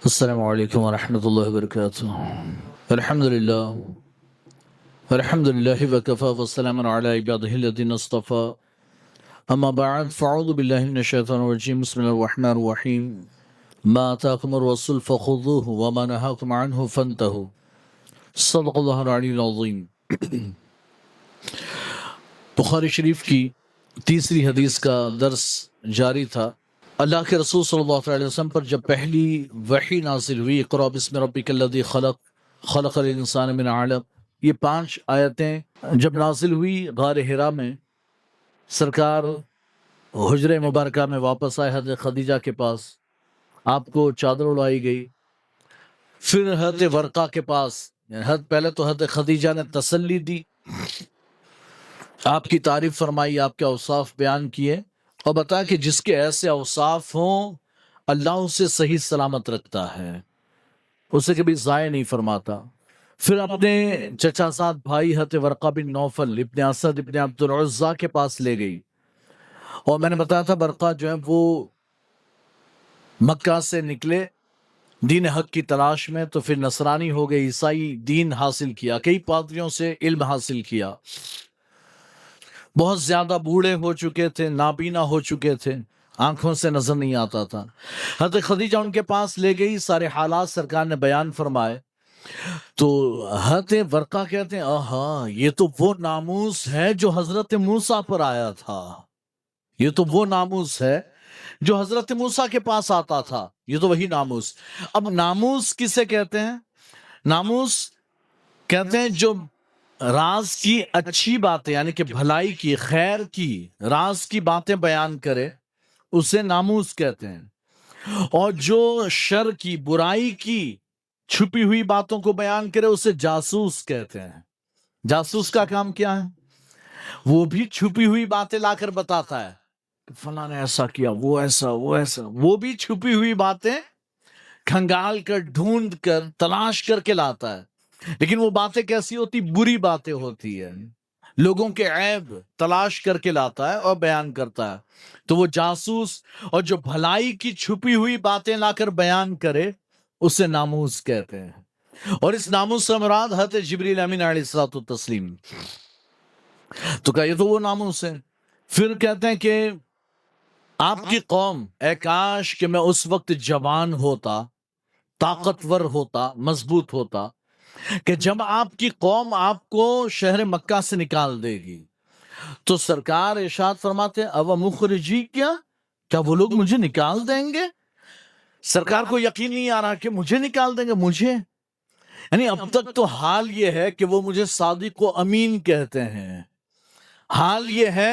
السلام علیکم ورحمۃ اللہ وبرکاتہ۔ الحمد للہ الحمد للہ وکفا والسلام علی عبادہ الذین اصطفى، اما بعد فاعوذ باللہ من الشیطان الرجیم، بسم اللہ الرحمن الرحیم۔ ما آتاکم الرسول فخذوه وما نهاکم عنہ فانتہوا، صدق اللہ العلی العظیم۔ بخاری شریف کی تیسری حدیث کا درس جاری تھا۔ اللہ کے رسول صلی اللہ علیہ وسلم پر جب پہلی وحی نازل ہوئی، اقرأ بسم ربک الذی خلق، خلق الانسان من علق، یہ 5 آیتیں جب نازل ہوئی غار حرا میں، سرکار حجرہ مبارکہ میں واپس آئے حضرت خدیجہ کے پاس، آپ کو چادر اڑائی گئی، پھر حضرت ورقہ کے پاس، پہلے تو حضرت خدیجہ نے تسلی دی، آپ کی تعریف فرمائی، آپ کے اوصاف بیان کیے اور بتایا کہ جس کے ایسے اوصاف ہوں اللہ اسے صحیح سلامت رکھتا ہے، اسے کبھی ضائع نہیں فرماتا۔ پھر اپنے چچا زاد بھائی حضرت ورقہ بن نوفل ابن اسد ابن عبد العزیٰ کے پاس لے گئی، اور میں نے بتایا تھا ورقہ جو ہے وہ مکہ سے نکلے دین حق کی تلاش میں، تو پھر نصرانی ہو گئے، عیسائی دین حاصل کیا، کئی پادریوں سے علم حاصل کیا، بہت زیادہ بوڑھے ہو چکے تھے، نابینا ہو چکے تھے، آنکھوں سے نظر نہیں آتا تھا۔ حضرت خدیجہ ان کے پاس لے گئی، سارے حالات سرکار نے بیان فرمائے، تو حضرت ورقہ کہتے ہیں آہا، یہ تو وہ ناموس ہے جو حضرت موسیٰ پر آیا تھا، یہ تو وہ ناموس ہے جو حضرت موسیٰ کے پاس آتا تھا، یہ تو وہی ناموس۔ اب ناموس کسے کہتے ہیں؟ ناموس کہتے ہیں جو راز کی اچھی باتیں، یعنی کہ بھلائی کی، خیر کی، راز کی باتیں بیان کرے، اسے ناموس کہتے ہیں، اور جو شر کی، برائی کی، چھپی ہوئی باتوں کو بیان کرے اسے جاسوس کہتے ہیں۔ جاسوس کا کام کیا ہے؟ وہ بھی چھپی ہوئی باتیں لا کر بتاتا ہے کہ فلاں نے ایسا کیا، وہ ایسا، وہ ایسا، وہ بھی چھپی ہوئی باتیں کھنگال کر، ڈھونڈ کر، تلاش کر کے لاتا ہے، لیکن وہ باتیں کیسی ہوتی؟ بری باتیں ہوتی ہیں، لوگوں کے عیب تلاش کر کے لاتا ہے اور بیان کرتا ہے، تو وہ جاسوس، اور جو بھلائی کی چھپی ہوئی باتیں لا کر بیان کرے اسے ناموس کہتے ہیں۔ اور اس ناموس سے مراد حضرت جبریل امین علیہ الصلوۃ والتسلیم، تو کہا یہ تو وہ ناموس ہے۔ پھر کہتے ہیں کہ آپ کی قوم، اے کاش کہ میں اس وقت جوان ہوتا، طاقتور ہوتا، مضبوط ہوتا، کہ جب آپ کی قوم آپ کو شہر مکہ سے نکال دے گی تو سرکار ارشاد فرماتے ہیں او مخرجی، کیا وہ لوگ مجھے نکال دیں گے؟ سرکار کو یقین نہیں آ رہا کہ مجھے نکال دیں گے، مجھے، یعنی اب تک تو حال یہ ہے کہ وہ مجھے صادق و امین کہتے ہیں، حال یہ ہے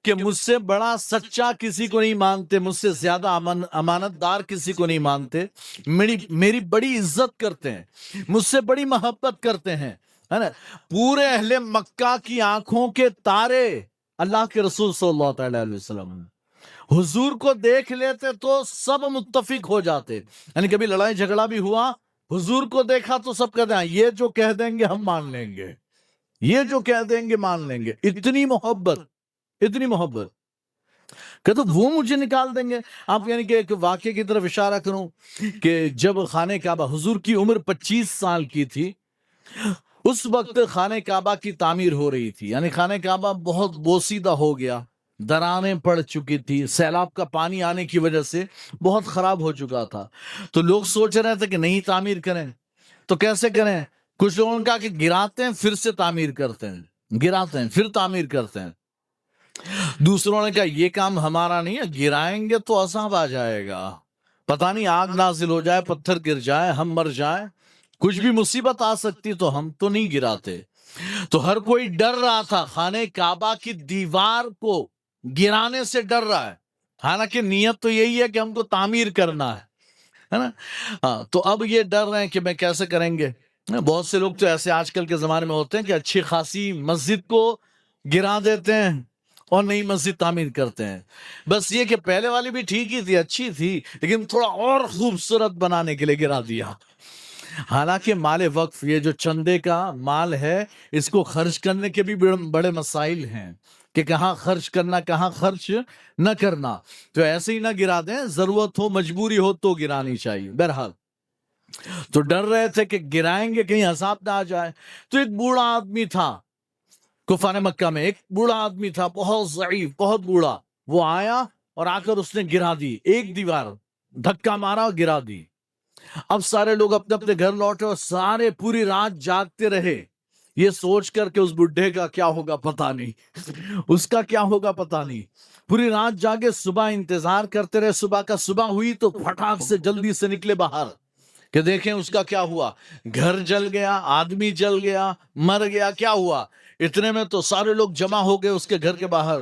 کہ مجھ سے بڑا سچا کسی کو نہیں مانتے، مجھ سے زیادہ امانت دار کسی کو نہیں مانتے، میری بڑی عزت کرتے ہیں، مجھ سے بڑی محبت کرتے ہیں، ہے نا؟ پورے اہل مکہ کی آنکھوں کے تارے اللہ کے رسول صلی اللہ تعالی علیہ وسلم حضور کو دیکھ لیتے تو سب متفق ہو جاتے، یعنی کبھی لڑائی جھگڑا بھی ہوا، حضور کو دیکھا تو سب کہتے ہیں یہ جو کہہ دیں گے ہم مان لیں گے، یہ جو کہہ دیں گے مان لیں گے، اتنی محبت، اتنی محبت کہ تو وہ مجھے نکال دیں گے۔ آپ یعنی کہ ایک واقعے کی طرف اشارہ کروں کہ جب خانہ کعبہ، حضور کی عمر 25 سال کی تھی، اس وقت خانہ کعبہ کی تعمیر ہو رہی تھی، یعنی خانہ کعبہ بہت بوسیدہ ہو گیا، دراریں پڑ چکی تھی، سیلاب کا پانی آنے کی وجہ سے بہت خراب ہو چکا تھا، تو لوگ سوچ رہے تھے کہ نہیں تعمیر کریں، تو کیسے کریں؟ کچھ لوگوں نے کہا کہ گراتے ہیں پھر سے تعمیر کرتے ہیں، گراتے ہیں پھر تعمیر کرتے ہیں، دوسروں نے کہا یہ کام ہمارا نہیں ہے، گرائیں گے تو عذاب آ جائے گا، پتہ نہیں آگ نازل ہو جائے، پتھر گر جائے، ہم مر جائیں، کچھ بھی مصیبت آ سکتی، تو ہم تو نہیں گراتے۔ تو ہر کوئی ڈر رہا تھا، خانہ کعبہ کی دیوار کو گرانے سے ڈر رہا ہے، حالانکہ نیت تو یہی ہے کہ ہم کو تعمیر کرنا ہے نا؟ ہاں، تو اب یہ ڈر رہے ہیں کہ میں کیسے کریں گے۔ بہت سے لوگ تو ایسے آج کل کے زمانے میں ہوتے ہیں کہ اچھی خاصی مسجد کو گرا دیتے ہیں اور نئی مسجد تعمیر کرتے ہیں، بس یہ کہ پہلے والی بھی ٹھیک ہی تھی، اچھی تھی، لیکن تھوڑا اور خوبصورت بنانے کے لیے گرا دیا۔ حالانکہ مال وقف، یہ جو چندے کا مال ہے، اس کو خرچ کرنے کے بھی بڑے مسائل ہیں کہ کہاں خرچ کرنا، کہاں خرچ نہ کرنا، تو ایسے ہی نہ گرا دیں، ضرورت ہو، مجبوری ہو تو گرانی چاہیے۔ بہرحال تو ڈر رہے تھے کہ گرائیں گے کہیں عذاب نہ آ جائے. تو ایک بوڑھا آدمی تھا کفار مکہ میں، ایک بوڑھا آدمی تھا بہت ضعیف، بہت بوڑھا. وہ آیا اور آ کر اس نے گرا دی ایک دیوار، دھکا مارا اور گرا دی. اب سارے لوگ اپنے اپنے گھر لوٹے اور سارے پوری رات جاگتے رہے، یہ سوچ کر کہ اس بڈھے کا کیا ہوگا پتہ نہیں، اس کا کیا ہوگا پتہ نہیں. پوری رات جاگے، صبح انتظار کرتے رہے. صبح ہوئی تو پھٹاک سے جلدی سے نکلے باہر کہ دیکھیں اس کا کیا ہوا. گھر جل گیا، آدمی جل گیا، مر گیا، کیا ہوا. اتنے میں تو سارے لوگ جمع ہو گئے اس کے گھر کے باہر.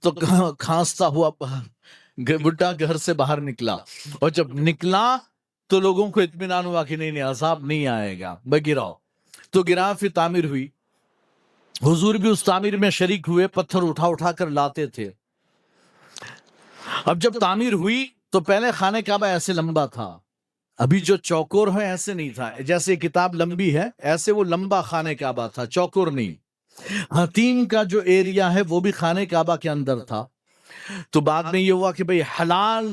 تو کھانستا ہوا بڈھا گھر سے باہر نکلا، اور جب نکلا تو لوگوں کو اطمینان ہوا کہ نہیں عذاب نہیں آئے گا، گراؤ. تو گرا، پھر تعمیر ہوئی. حضور بھی اس تعمیر میں شریک ہوئے، پتھر اٹھا اٹھا کر لاتے تھے. اب جب تعمیر ہوئی تو پہلے خانہ کعبہ ایسے لمبا تھا، ابھی جو چوکور ہے ایسے نہیں تھا. جیسے کتاب لمبی ہے ایسے وہ لمبا خانہ کعبہ تھا، چوکور نہیں. حتیم کا جو ایریا ہے وہ بھی خانہ کعبہ کے اندر تھا. تو بعد میں یہ ہوا کہ بھئی حلال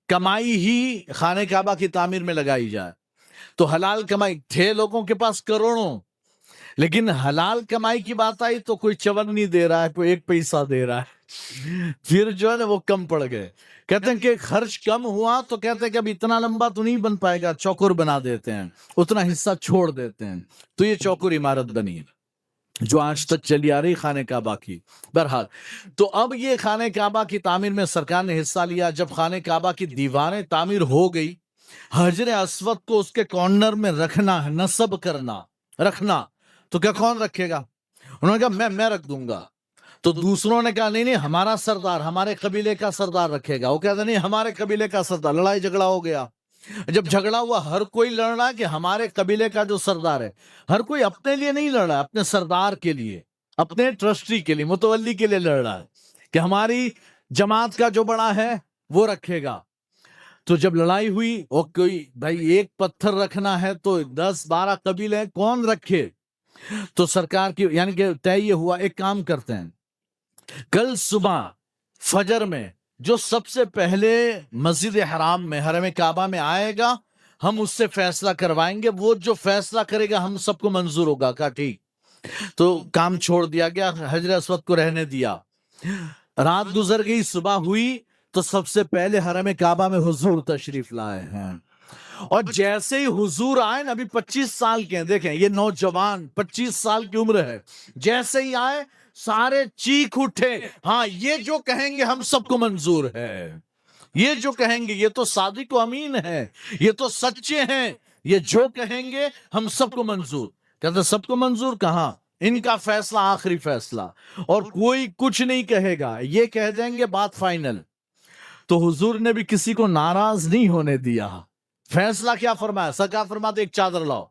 کمائی ہی خانہ کعبہ کی تعمیر میں لگائی جائے. تو حلال کمائی تھے لوگوں کے پاس کروڑوں، لیکن حلال کمائی کی بات آئی تو کوئی چون نہیں دے رہا ہے، کوئی 1 پیسہ دے رہا ہے. پھر جو ہے نا وہ کم پڑ گئے. کہتے ہیں کہ خرچ کم ہوا تو کہتے ہیں کہ اب اتنا لمبا تو نہیں بن پائے گا، چوکور بنا دیتے ہیں، اتنا حصہ چھوڑ دیتے ہیں. تو یہ چوکور عمارت بنی جو آج تک چلی آ رہی خانہ کعبہ کی. بہرحال تو اب یہ خانہ کعبہ کی تعمیر میں سرکار نے حصہ لیا. جب خانہ کعبہ کی دیواریں تعمیر ہو گئی، حجر اسود کو اس کے کارنر میں رکھنا ہے، نصب کرنا، رکھنا. تو کیا کون رکھے گا؟ انہوں نے کہا میں رکھ دوں گا. تو دوسروں نے کہا نہیں ہمارا سردار، ہمارے قبیلے کا سردار رکھے گا. وہ کہتا نہیں ہمارے قبیلے کا سردار. لڑائی جھگڑا ہو گیا. جب جھگڑا ہوا ہر کوئی لڑ رہا ہے کہ ہمارے قبیلے کا جو سردار ہے. ہر کوئی اپنے لیے نہیں لڑ رہا ہے، اپنے سردار کے لیے، اپنے ٹرسٹی کے لیے، متولی کے لیے لڑ رہا ہے کہ ہماری جماعت کا جو بڑا ہے وہ رکھے گا. تو جب لڑائی ہوئی وہ کوئی بھائی ایک پتھر رکھنا ہے تو 10-12 قبیلے کون رکھے. تو سرکار کی یعنی کہ طے یہ ہوا ایک کام کرتے ہیں، کل صبح فجر میں جو سب سے پہلے مسجد حرام میں، حرم کعبہ میں آئے گا ہم اس سے فیصلہ کروائیں گے، وہ جو فیصلہ کرے گا ہم سب کو منظور ہوگا. کہا ٹھیک. تو کام چھوڑ دیا گیا، حجر اسود کو رہنے دیا. رات گزر گئی، صبح ہوئی تو سب سے پہلے حرم کعبہ میں حضور تشریف لائے ہیں. اور جیسے ہی حضور آئے نا، ابھی 25 سال کے ہیں، دیکھیں یہ نوجوان 25 سال کی عمر ہے، جیسے ہی آئے سارے چیخ اٹھے، ہاں یہ جو کہیں گے ہم سب کو منظور ہے، یہ جو کہیں گے یہ تو صادق و امین ہے، یہ تو سچے ہیں، یہ جو کہیں گے ہم سب کو منظور. کہتے سب کو منظور کہاں، ان کا فیصلہ آخری فیصلہ، اور کوئی کچھ نہیں کہے گا، یہ کہہ دیں گے بات فائنل. تو حضور نے بھی کسی کو ناراض نہیں ہونے دیا. فیصلہ کیا فرمایا؟ سرکار فرماتے ایک چادر لاؤ.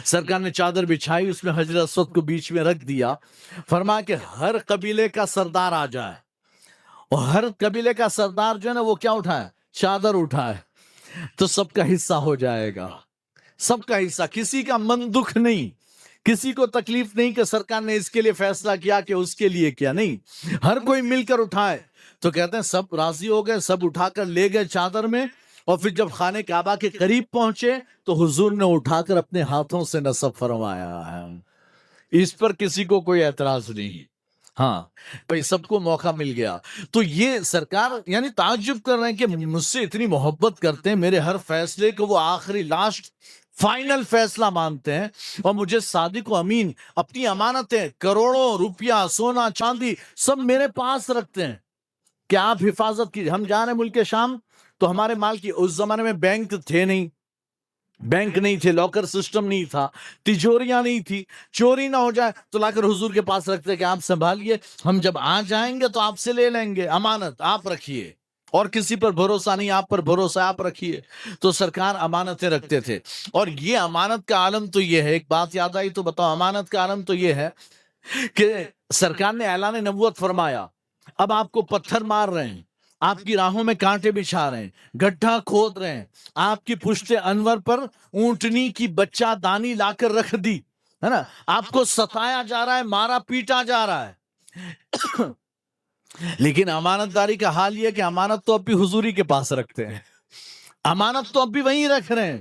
سرکار نے چادر بچھائی، اس میں حجر اسود کو بیچ میں رکھ دیا. فرمایا کہ ہر قبیلے کا سردار آ جائے، اور ہر قبیلے کا سردار جو ہے نا وہ کیا اٹھائے؟ چادر اٹھائے. تو سب کا حصہ ہو جائے گا، سب کا حصہ، کسی کا من دکھ نہیں، کسی کو تکلیف نہیں کہ سرکار نے اس کے لیے فیصلہ کیا کہ اس کے لیے کیا نہیں، ہر کوئی مل کر اٹھائے. تو کہتے ہیں سب راضی ہو گئے، سب اٹھا کر لے گئے چادر میں. اور پھر جب خانہ کعبہ کے قریب پہنچے تو حضور نے اٹھا کر اپنے ہاتھوں سے نصب فرمایا ہے. اس پر کسی کو کوئی اعتراض نہیں. ہاں بھائی سب کو موقع مل گیا. تو یہ سرکار یعنی تعجب کر رہے ہیں کہ مجھ سے اتنی محبت کرتے ہیں، میرے ہر فیصلے کو وہ آخری لاسٹ فائنل فیصلہ مانتے ہیں، اور مجھے صادق و امین اپنی امانتیں کروڑوں روپیہ سونا چاندی سب میرے پاس رکھتے ہیں کہ آپ حفاظت کی. ہم جا رہے ہیں ملک شام تو ہمارے مال کی، اس زمانے میں بینک تھے نہیں، بینک نہیں تھے، لاکر سسٹم نہیں تھا، تجوریاں نہیں تھی، چوری نہ ہو جائے تو لا کر حضور کے پاس رکھتے کہ آپ سنبھالیے، ہم جب آ جائیں گے تو آپ سے لے لیں گے، امانت آپ رکھیے، اور کسی پر بھروسہ نہیں، آپ پر بھروسہ آپ رکھیے. تو سرکار امانتیں رکھتے تھے. اور یہ امانت کا عالم تو یہ ہے، ایک بات یاد آئی تو بتاؤ، امانت کا عالم تو یہ ہے کہ سرکار نے اعلان نبوت فرمایا، اب آپ کو پتھر مار رہے ہیں، آپ کی راہوں میں کانٹے بچھا رہے ہیں، گڈھا کھود رہے ہیں، آپ کی پشت انور پر اونٹنی کی بچہ دانی لا کر رکھ دی ہے نا، آپ کو ستایا جا رہا ہے، مارا پیٹا جا رہا ہے. لیکن امانت داری کا حال یہ کہ امانت تو اب بھی حضوری کے پاس رکھتے ہیں، امانت تو اب بھی وہیں رکھ رہے ہیں.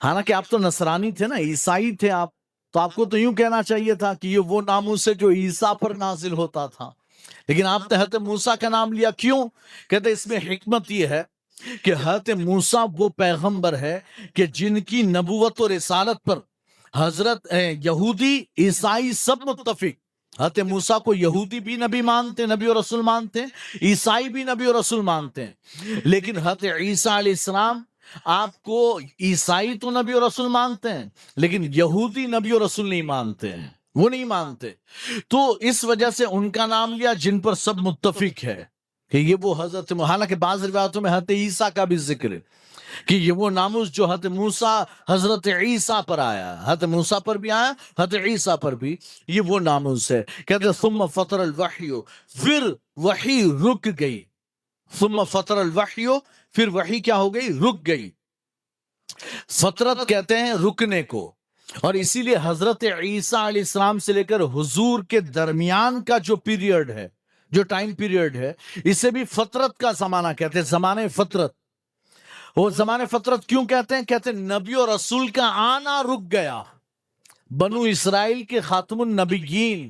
حالانکہ آپ تو نصرانی تھے نا، عیسائی تھے آپ، تو آپ کو تو یوں کہنا چاہیے تھا کہ یہ وہ ناموس ہے جو عیسیٰ پر نازل ہوتا تھا، لیکن آپ نے حضرت موسیٰ کا نام لیا، کیوں؟ کہتے اس میں حکمت یہ ہے کہ حضرت موسیٰ وہ پیغمبر ہے کہ جن کی نبوت اور رسالت پر حضرت یہودی عیسائی سب متفق. حضرت موسیٰ کو یہودی بھی نبی مانتے، نبی اور رسول مانتے ہیں، عیسائی بھی نبی اور رسول مانتے ہیں، لیکن حضرت عیسیٰ علیہ السلام آپ کو عیسائی تو نبی اور رسول مانتے ہیں لیکن یہودی نبی اور رسول نہیں مانتے ہیں، وہ نہیں مانتے. تو اس وجہ سے ان کا نام لیا جن پر سب متفق ہے کہ یہ وہ حضرت، حالانکہ بعض روایتوں میں حضرت عیسیٰ کا بھی ذکر ہے کہ یہ وہ ناموس جو حضرت موسیٰ حضرت عیسیٰ پر آیا، حضرت موسیٰ پر بھی آیا، حضرت عیسیٰ پر بھی یہ وہ ناموس ہے. کہتے ثم فطر الوحی، پھر وحی رک گئی. ثم فطر الوحی، پھر وحی کیا ہو گئی؟ رک گئی. فطرت کہتے ہیں رکنے کو، اور اسی لیے حضرت عیسیٰ علیہ السلام سے لے کر حضور کے درمیان کا جو پیریڈ ہے، جو ٹائم پیریڈ ہے، اسے بھی فطرت کا زمانہ کہتے ہیں، زمانے فطرت. وہ زمانے فطرت کیوں کہتے ہیں؟ کہتے ہیں نبی اور رسول کا آنا رک گیا. بنو اسرائیل کے خاتم النبیین،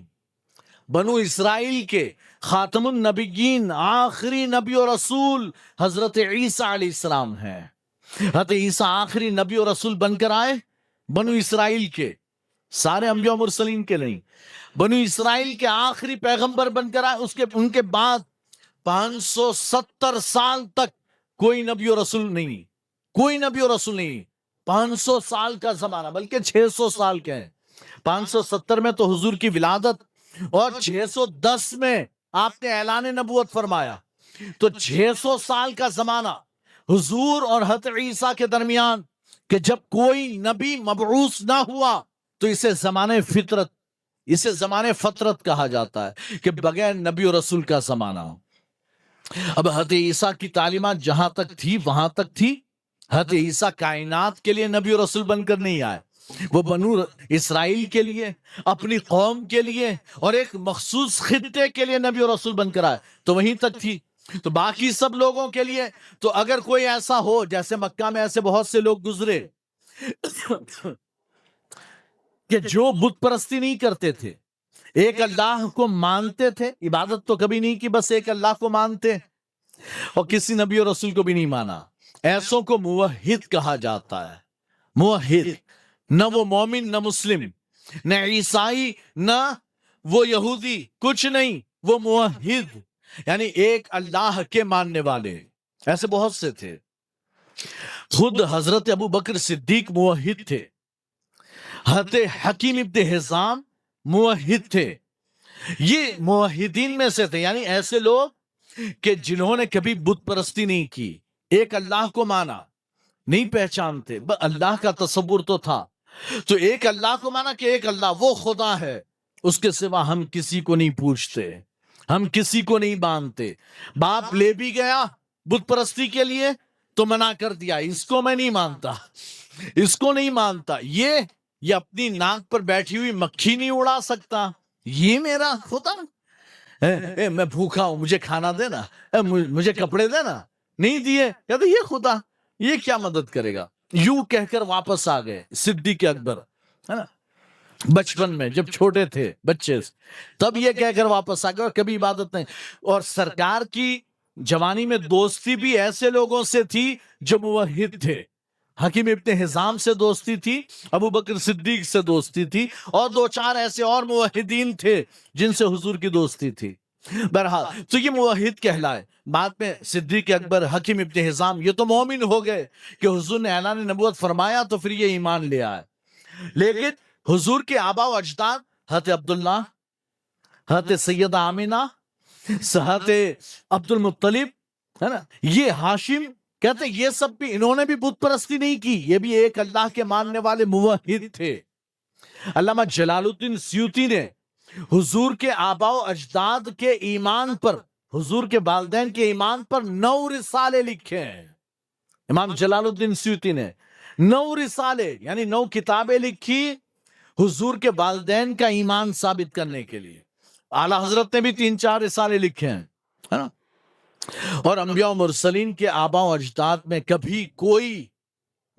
بنو اسرائیل کے خاتم النبیین، آخری نبی اور رسول حضرت عیسیٰ علیہ السلام ہیں. حضرت عیسیٰ آخری نبی اور رسول بن کر آئے بنو اسرائیل کے، سارے انبیاء و مرسلین کے نہیں، بنو اسرائیل کے آخری پیغمبر بن کر آئے. ان کے بعد 570 سال تک کوئی نبی و رسول نہیں، کوئی نبی و رسول نہیں. 500 سال کا زمانہ، بلکہ 600 سال کے ہیں. 570 میں تو حضور کی ولادت اور 610 میں آپ نے اعلان نبوت فرمایا، تو 600 سال کا زمانہ حضور اور حضرت عیسیٰ کے درمیان کہ جب کوئی نبی مبعوث نہ ہوا، تو اسے زمانے فطرت، اسے زمانے فطرت کہا جاتا ہے کہ بغیر نبی اور رسول کا زمانہ. اب حضرت عیسیٰ کی تعلیمات جہاں تک تھی وہاں تک تھی. حضرت عیسیٰ کائنات کے لیے نبی اور رسول بن کر نہیں آئے، وہ بنو اسرائیل کے لیے، اپنی قوم کے لیے اور ایک مخصوص خطے کے لیے نبی اور رسول بن کر آئے، تو وہیں تک تھی. تو باقی سب لوگوں کے لیے تو اگر کوئی ایسا ہو، جیسے مکہ میں ایسے بہت سے لوگ گزرے کہ جو بت پرستی نہیں کرتے تھے، ایک اللہ کو مانتے تھے، عبادت تو کبھی نہیں کی، بس ایک اللہ کو مانتے اور کسی نبی اور رسول کو بھی نہیں مانا، ایسوں کو موحد کہا جاتا ہے. موحد، نہ وہ مومن نہ مسلم نہ عیسائی نہ وہ یہودی، کچھ نہیں، وہ موحد یعنی ایک اللہ کے ماننے والے. ایسے بہت سے تھے. خود حضرت ابو بکر صدیق موحد تھے، حضرت حکیم ابن حزام موحد تھے. یہ موحدین میں سے تھے، یعنی ایسے لوگ کہ جنہوں نے کبھی بت پرستی نہیں کی، ایک اللہ کو مانا، نہیں پہچانتے، بس اللہ کا تصور تو تھا. تو ایک اللہ کو مانا کہ ایک اللہ وہ خدا ہے، اس کے سوا ہم کسی کو نہیں پوچھتے، ہم کسی کو نہیں مانتے. باپ لے بھی گیا بت پرستی کے لیے تو منع کر دیا، اس کو میں نہیں مانتا، اس کو نہیں مانتا، یہ اپنی ناک پر بیٹھی ہوئی مکھی نہیں اڑا سکتا، یہ میرا خدا، میں بھوکا ہوں مجھے کھانا دینا، مجھے کپڑے دینا، نہیں دیے، کہتے یہ خدا یہ کیا مدد کرے گا. یوں کہہ کر واپس آ گئے صدیق اکبر، ہے نا، بچپن میں جب چھوٹے تھے بچے، تب یہ کہہ کر واپس آ گئے اور کبھی عبادت نہیں. اور سرکار کی جوانی میں دوستی بھی ایسے لوگوں سے تھی جو موحد تھے. حکیم ابن حزام سے دوستی تھی، ابو بکر صدیق سے دوستی تھی، اور دو چار ایسے اور موحدین تھے جن سے حضور کی دوستی تھی. بہرحال تو یہ موحد کہلائے. بعد میں صدیق اکبر، حکیم ابن حزام، یہ تو مومن ہو گئے کہ حضور نے اعلان نبوت فرمایا تو پھر یہ ایمان لے آئے. لیکن حضور کے آبا و اجداد حضرت عبداللہ، حضرت سیدہ آمینہ، حضرت عبد المطلب، ہے نا، یہ ہاشم، کہتے ہیں یہ سب بھی، انہوں نے بھی بت پرستی نہیں کی، یہ بھی ایک اللہ کے ماننے والے موحد تھے. علامہ جلال الدین سیوطی نے حضور کے آبا و اجداد کے ایمان پر، حضور کے والدین کے ایمان پر 9 رسالے لکھے ہیں. امام جلال الدین سیوطی نے 9 رسالے یعنی 9 کتابیں لکھی حضور کے والدین کا ایمان ثابت کرنے کے لیے. اعلیٰ حضرت نے بھی 3-4 رسالے لکھے ہیں، ہے نا. اور انبیاء و مرسلین کے آبا و اجداد میں کبھی کوئی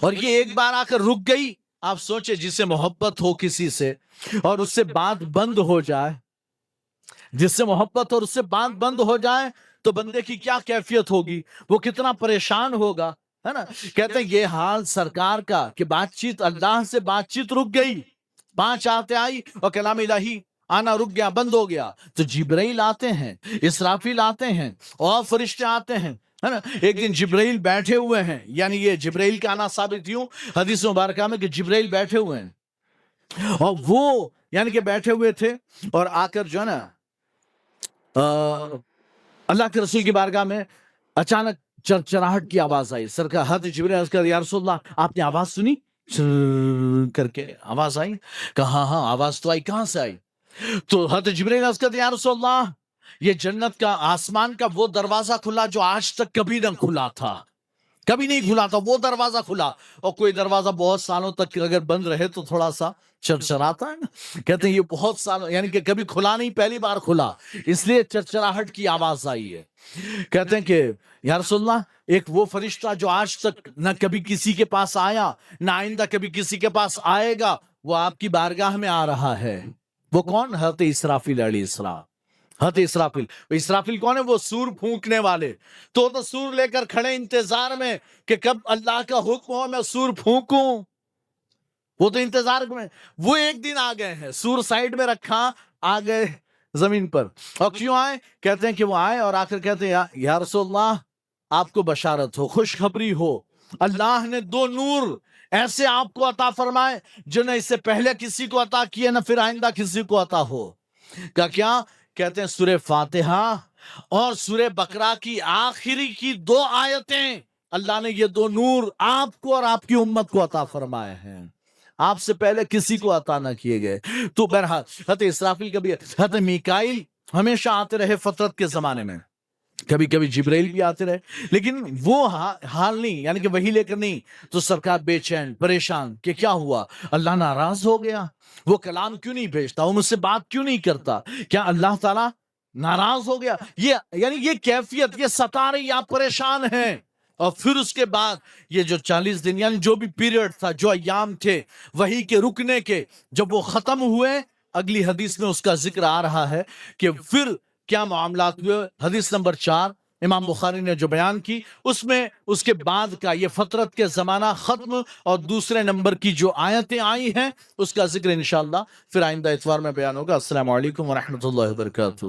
اور یہ ایک بار آ کر رک گئی. آپ سوچے جسے محبت ہو کسی سے اور اس سے بات بند ہو جائے, جس سے محبت اور اس سے بات بند ہو جائے تو بندے کی کیا کیفیت ہوگی, وہ کتنا پریشان ہوگا, ہے نا. کہتے ہیں یہ حال سرکار کا کہ بات چیت, اللہ سے بات چیت رک گئی, 5 آتے آئی اور کلام الہی آنا رک گیا, بند ہو گیا. تو جبرائیل آتے ہیں, اسرافیل آتے ہیں, اور فرشتے آتے ہیں, ہے نا. ایک دن جبرائیل بیٹھے ہوئے ہیں, یعنی یہ جبرائیل کا آنا ثابت یوں حدیث مبارکہ میں کہ جبرائیل بیٹھے ہوئے ہیں, اور وہ یعنی کہ بیٹھے ہوئے تھے اور آ کر جو ہے نا اللہ کے رسول کی بارگاہ میں اچانک چرچراہٹ کی آواز آئی. سرکار حضرت جبرائیل عرض کر, یا رسول اللہ آپ نے آواز سنی؟ کر کے آواز آئی. کہا ہاں آواز تو آئی, کہاں سے آئی؟ تو حضرت جبرائیل عرض کر, یا رسول اللہ یہ جنت کا, آسمان کا وہ دروازہ کھلا جو آج تک کبھی نہ کھلا تھا, کبھی نہیں کھلا تھا, وہ دروازہ کھلا. اور کوئی دروازہ بہت سالوں تک اگر بند رہے تو تھوڑا سا چرچراتا ہے نا. کہتے ہیں یہ بہت سالوں, یعنی کہ کبھی کھلا نہیں, پہلی بار کھلا, اس لیے چرچراہٹ کی آواز آئی ہے. کہتے ہیں کہ یا رسول اللہ ایک وہ فرشتہ جو آج تک نہ کبھی کسی کے پاس آیا, نہ آئندہ کبھی کسی کے پاس آئے گا, وہ آپ کی بارگاہ میں آ رہا ہے. وہ کون؟ حضرت اسرافیل علیہ السلام. حضرت اسرافیل, اسرافیل کون ہے؟ وہ سور پھونکنے والے. تو سور لے کر کھڑے انتظار میں کہ کب اللہ کا حکم ہو میں سور پھونکوں. وہ تو انتظار میں, وہ ایک دن آ گئے ہیں, سور سائیڈ میں رکھا, آ گئے زمین پر. اور کیوں آئے؟ کہتے ہیں کہ وہ آئے اور آ کر کہتے ہیں یا رسول اللہ آپ کو بشارت ہو, خوشخبری ہو, اللہ نے 2 نور ایسے آپ کو عطا فرمائے جو نہ اس سے پہلے کسی کو عطا کیے, نہ پھر آئندہ کسی کو عطا ہو. کیا کہتے ہیں؟ سورہ فاتحہ اور سورہ بقرہ کی آخری کی 2 آیتیں اللہ نے یہ 2 نور آپ کو اور آپ کی امت کو عطا فرمائے ہیں, آپ سے پہلے کسی کو عطا نہ کیے گئے. تو بہرحال حضرت اسرافیل کبھی, حضرت میکائیل ہمیشہ آتے رہے فطرت کے زمانے میں, کبھی کبھی جبرائیل بھی آتے رہے, لیکن وہ حال نہیں, یعنی کہ وہی لے کر نہیں. تو سرکار بے چین پریشان کہ کیا ہوا, اللہ ناراض ہو گیا, وہ کلام کیوں نہیں بھیجتا, وہ مجھ سے بات کیوں نہیں کرتا, کیا اللہ تعالیٰ ناراض ہو گیا؟ یہ یعنی یہ کیفیت, یہ ستا رہی, آپ پریشان ہیں. اور پھر اس کے بعد یہ جو 40 دن یعنی جو بھی پیریڈ تھا, جو ایام تھے وہی کے رکنے کے, جب وہ ختم ہوئے, اگلی حدیث میں اس کا ذکر آ رہا ہے کہ پھر کیا معاملات ہوئے. حدیث نمبر 4 امام بخاری نے جو بیان کی, اس میں اس کے بعد کا یہ فترت کے زمانہ ختم اور دوسرے نمبر کی جو آیتیں آئی ہیں اس کا ذکر انشاءاللہ پھر آئندہ اتوار میں بیان ہوگا. السلام علیکم ورحمۃ اللہ وبرکاتہ.